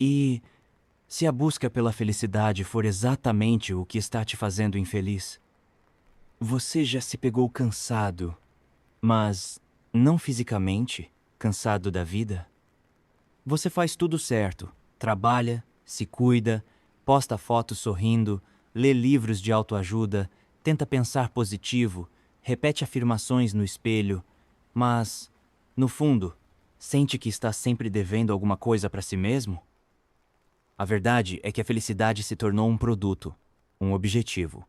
E se a busca pela felicidade for exatamente o que está te fazendo infeliz, você já se pegou cansado, mas não fisicamente cansado da vida? Você faz tudo certo, trabalha, se cuida, posta fotos sorrindo, lê livros de autoajuda, tenta pensar positivo, repete afirmações no espelho, mas, no fundo, sente que está sempre devendo alguma coisa para si mesmo? A verdade é que a felicidade se tornou um produto, um objetivo,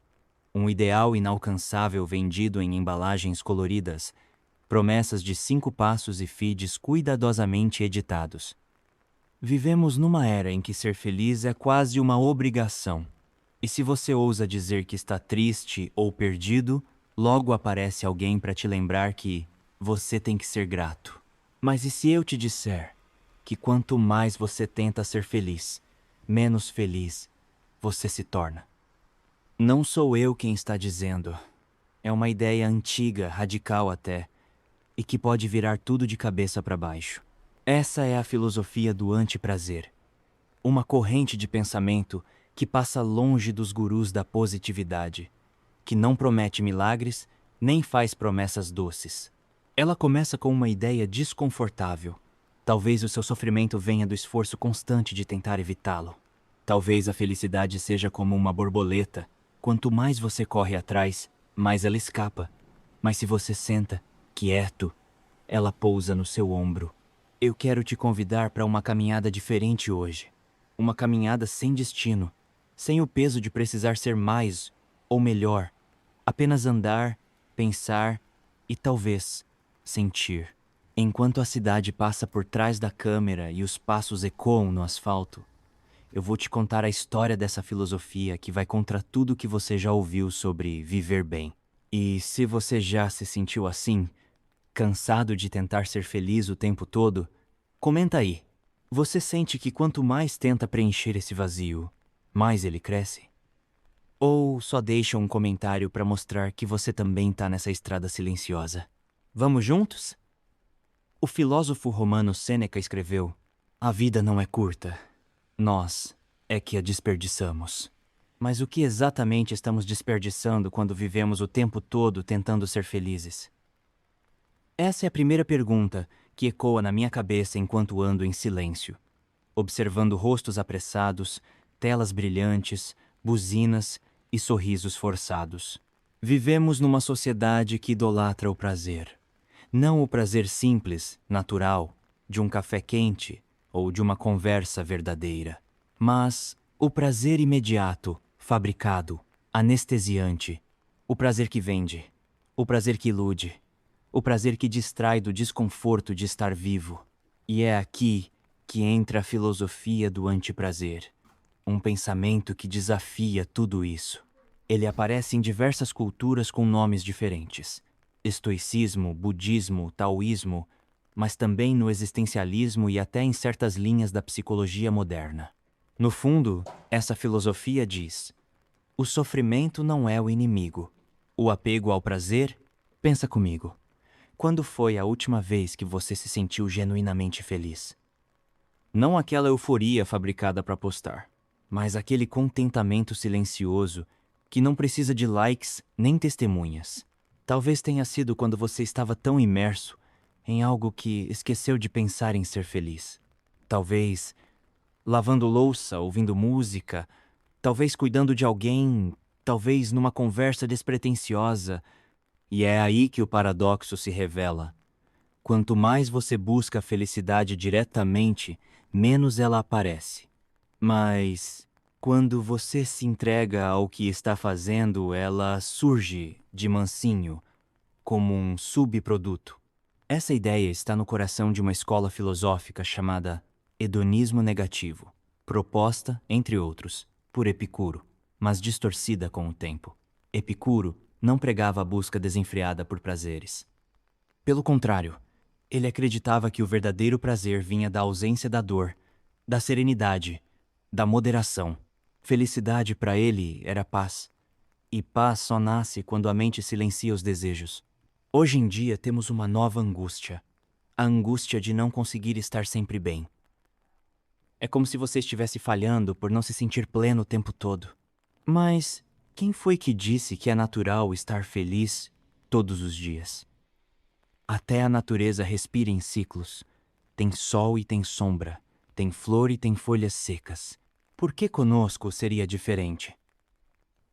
um ideal inalcançável vendido em embalagens coloridas, promessas de 5 passos e feeds cuidadosamente editados. Vivemos numa era em que ser feliz é quase uma obrigação. E se você ousa dizer que está triste ou perdido, logo aparece alguém para te lembrar que você tem que ser grato. Mas e se eu te disser que quanto mais você tenta ser feliz, menos feliz você se torna? Não sou eu quem está dizendo. É uma ideia antiga, radical até, e que pode virar tudo de cabeça para baixo. Essa é a filosofia do antiprazer, uma corrente de pensamento que passa longe dos gurus da positividade, que não promete milagres nem faz promessas doces. Ela começa com uma ideia desconfortável. Talvez o seu sofrimento venha do esforço constante de tentar evitá-lo. Talvez a felicidade seja como uma borboleta. Quanto mais você corre atrás, mais ela escapa. Mas se você senta, quieto, ela pousa no seu ombro. Eu quero te convidar para uma caminhada diferente hoje. Uma caminhada sem destino, sem o peso de precisar ser mais ou melhor. Apenas andar, pensar e talvez sentir. Enquanto a cidade passa por trás da câmera e os passos ecoam no asfalto, eu vou te contar a história dessa filosofia que vai contra tudo que você já ouviu sobre viver bem. E se você já se sentiu assim, cansado de tentar ser feliz o tempo todo, comenta aí. Você sente que quanto mais tenta preencher esse vazio, mais ele cresce? Ou só deixa um comentário para mostrar que você também está nessa estrada silenciosa? Vamos juntos? O filósofo romano Sêneca escreveu: "A vida não é curta. Nós é que a desperdiçamos." Mas o que exatamente estamos desperdiçando quando vivemos o tempo todo tentando ser felizes? Essa é a primeira pergunta que ecoa na minha cabeça enquanto ando em silêncio, observando rostos apressados, telas brilhantes, buzinas e sorrisos forçados. Vivemos numa sociedade que idolatra o prazer. Não o prazer simples, natural, de um café quente ou de uma conversa verdadeira, mas o prazer imediato, fabricado, anestesiante, o prazer que vende, o prazer que ilude, o prazer que distrai do desconforto de estar vivo. E é aqui que entra a filosofia do antiprazer, um pensamento que desafia tudo isso. Ele aparece em diversas culturas com nomes diferentes: estoicismo, budismo, taoísmo, mas também no existencialismo e até em certas linhas da psicologia moderna. No fundo, essa filosofia diz: o sofrimento não é o inimigo. O apego ao prazer? Pensa comigo. Quando foi a última vez que você se sentiu genuinamente feliz? Não aquela euforia fabricada para postar, mas aquele contentamento silencioso que não precisa de likes nem testemunhas. Talvez tenha sido quando você estava tão imerso em algo que esqueceu de pensar em ser feliz. Talvez lavando louça, ouvindo música, talvez cuidando de alguém, talvez numa conversa despretensiosa. E é aí que o paradoxo se revela. Quanto mais você busca a felicidade diretamente, menos ela aparece. Mas quando você se entrega ao que está fazendo, ela surge de mansinho, como um subproduto. Essa ideia está no coração de uma escola filosófica chamada hedonismo negativo, proposta, entre outros, por Epicuro, mas distorcida com o tempo. Epicuro não pregava a busca desenfreada por prazeres. Pelo contrário, ele acreditava que o verdadeiro prazer vinha da ausência da dor, da serenidade, da moderação. Felicidade para ele era paz, e paz só nasce quando a mente silencia os desejos. Hoje em dia temos uma nova angústia, a angústia de não conseguir estar sempre bem. É como se você estivesse falhando por não se sentir pleno o tempo todo. Mas quem foi que disse que é natural estar feliz todos os dias? Até a natureza respira em ciclos. Tem sol e tem sombra. Tem flor e tem folhas secas. Por que conosco seria diferente?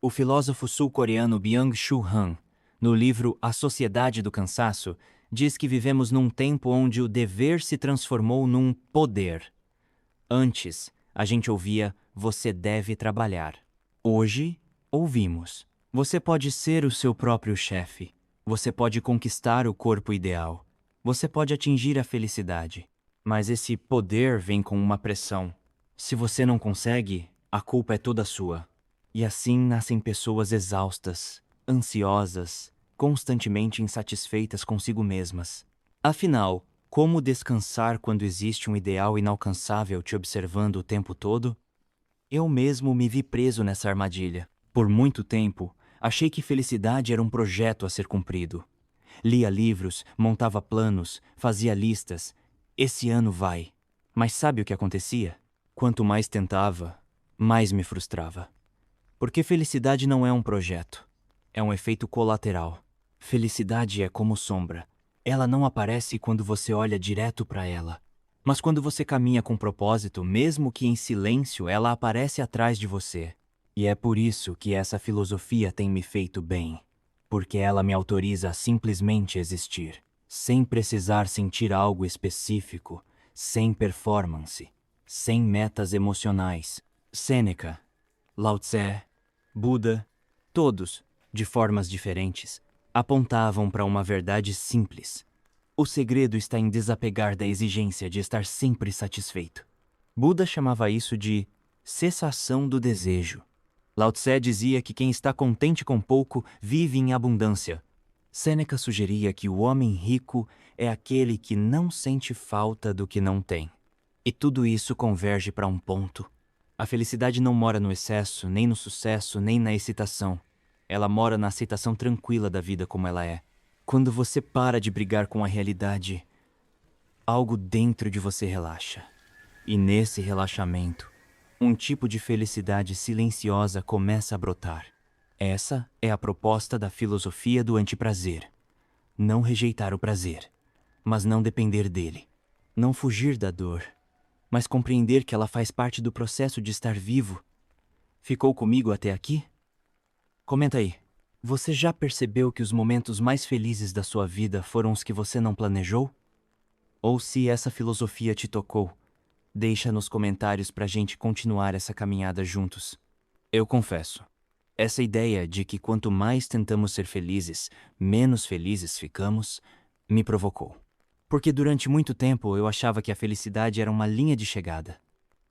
O filósofo sul-coreano Byung-Chul Han, no livro A Sociedade do Cansaço, diz que vivemos num tempo onde o dever se transformou num poder. Antes, a gente ouvia "você deve trabalhar". Hoje, ouvimos "você pode ser o seu próprio chefe". Você pode conquistar o corpo ideal. Você pode atingir a felicidade. Mas esse poder vem com uma pressão. Se você não consegue, a culpa é toda sua. E assim nascem pessoas exaustas, ansiosas, constantemente insatisfeitas consigo mesmas. Afinal, como descansar quando existe um ideal inalcançável te observando o tempo todo? Eu mesmo me vi preso nessa armadilha. Por muito tempo, achei que felicidade era um projeto a ser cumprido. Lia livros, montava planos, fazia listas. Esse ano vai. Mas sabe o que acontecia? Quanto mais tentava, mais me frustrava. Porque felicidade não é um projeto. É um efeito colateral. Felicidade é como sombra. Ela não aparece quando você olha direto para ela. Mas quando você caminha com propósito, mesmo que em silêncio, ela aparece atrás de você. E é por isso que essa filosofia tem me feito bem. Porque ela me autoriza a simplesmente existir, sem precisar sentir algo específico, sem performance, sem metas emocionais. Sêneca, Lao Tse, Buda, todos, de formas diferentes, apontavam para uma verdade simples. O segredo está em desapegar da exigência de estar sempre satisfeito. Buda chamava isso de cessação do desejo. Lao Tse dizia que quem está contente com pouco vive em abundância. Sêneca sugeria que o homem rico é aquele que não sente falta do que não tem. E tudo isso converge para um ponto. A felicidade não mora no excesso, nem no sucesso, nem na excitação. Ela mora na aceitação tranquila da vida como ela é. Quando você para de brigar com a realidade, algo dentro de você relaxa. E nesse relaxamento, um tipo de felicidade silenciosa começa a brotar. Essa é a proposta da filosofia do antiprazer. Não rejeitar o prazer, mas não depender dele. Não fugir da dor, mas compreender que ela faz parte do processo de estar vivo. Ficou comigo até aqui? Comenta aí. Você já percebeu que os momentos mais felizes da sua vida foram os que você não planejou? Ou se essa filosofia te tocou, deixa nos comentários pra gente continuar essa caminhada juntos. Eu confesso, essa ideia de que quanto mais tentamos ser felizes, menos felizes ficamos, me provocou. Porque durante muito tempo eu achava que a felicidade era uma linha de chegada.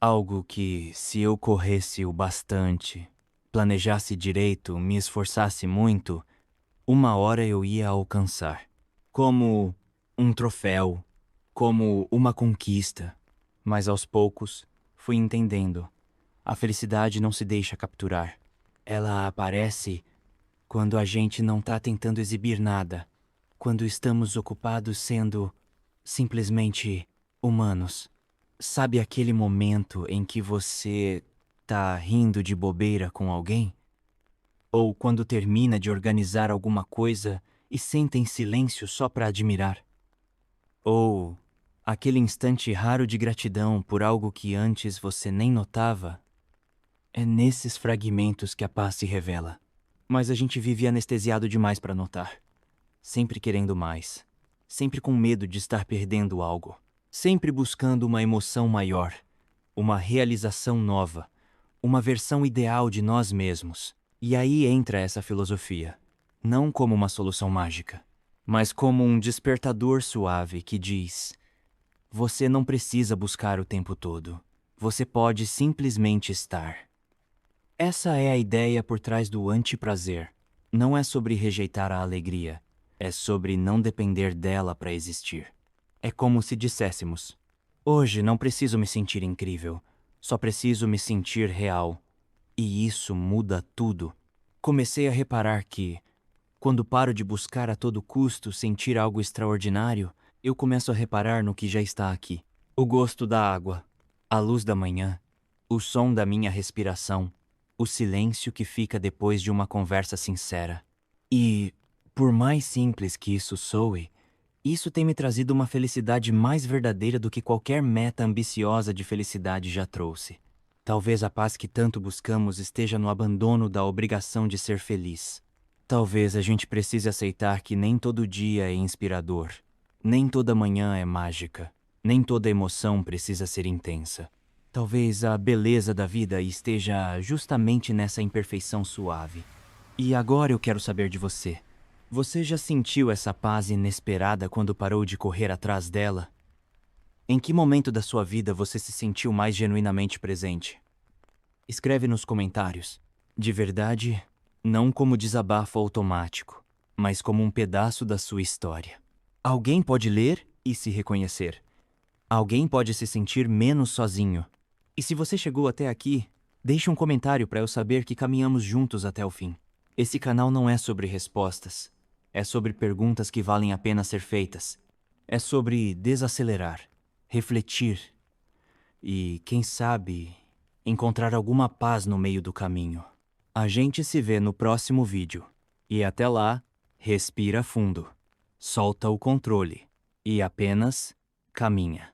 Algo que, se eu corresse o bastante, planejasse direito, me esforçasse muito, uma hora eu ia alcançar. Como um troféu, como uma conquista. Mas aos poucos, fui entendendo. A felicidade não se deixa capturar. Ela aparece quando a gente não tá tentando exibir nada. Quando estamos ocupados sendo simplesmente humanos. Sabe aquele momento em que você tá rindo de bobeira com alguém? Ou quando termina de organizar alguma coisa e senta em silêncio só para admirar? Ou aquele instante raro de gratidão por algo que antes você nem notava? É nesses fragmentos que a paz se revela. Mas a gente vive anestesiado demais para notar. Sempre querendo mais. Sempre com medo de estar perdendo algo. Sempre buscando uma emoção maior. Uma realização nova. Uma versão ideal de nós mesmos. E aí entra essa filosofia. Não como uma solução mágica, mas como um despertador suave que diz: você não precisa buscar o tempo todo. Você pode simplesmente estar. Essa é a ideia por trás do antiprazer. Não é sobre rejeitar a alegria. É sobre não depender dela para existir. É como se disséssemos: hoje não preciso me sentir incrível. Só preciso me sentir real. E isso muda tudo. Comecei a reparar que, quando paro de buscar a todo custo sentir algo extraordinário, eu começo a reparar no que já está aqui. O gosto da água, A luz da manhã, o som da minha respiração, o silêncio que fica depois de uma conversa sincera. E, por mais simples que isso soe, isso tem me trazido uma felicidade mais verdadeira do que qualquer meta ambiciosa de felicidade já trouxe. Talvez a paz que tanto buscamos esteja no abandono da obrigação de ser feliz. Talvez a gente precise aceitar que nem todo dia é inspirador, nem toda manhã é mágica, nem toda emoção precisa ser intensa. Talvez a beleza da vida esteja justamente nessa imperfeição suave. E agora eu quero saber de você. Você já sentiu essa paz inesperada quando parou de correr atrás dela? Em que momento da sua vida você se sentiu mais genuinamente presente? Escreve nos comentários. De verdade, não como desabafo automático, mas como um pedaço da sua história. Alguém pode ler e se reconhecer. Alguém pode se sentir menos sozinho. E se você chegou até aqui, deixe um comentário para eu saber que caminhamos juntos até o fim. Esse canal não é sobre respostas. É sobre perguntas que valem a pena ser feitas. É sobre desacelerar, refletir e, quem sabe, encontrar alguma paz no meio do caminho. A gente se vê no próximo vídeo. E até lá, respira fundo, solta o controle e apenas caminha.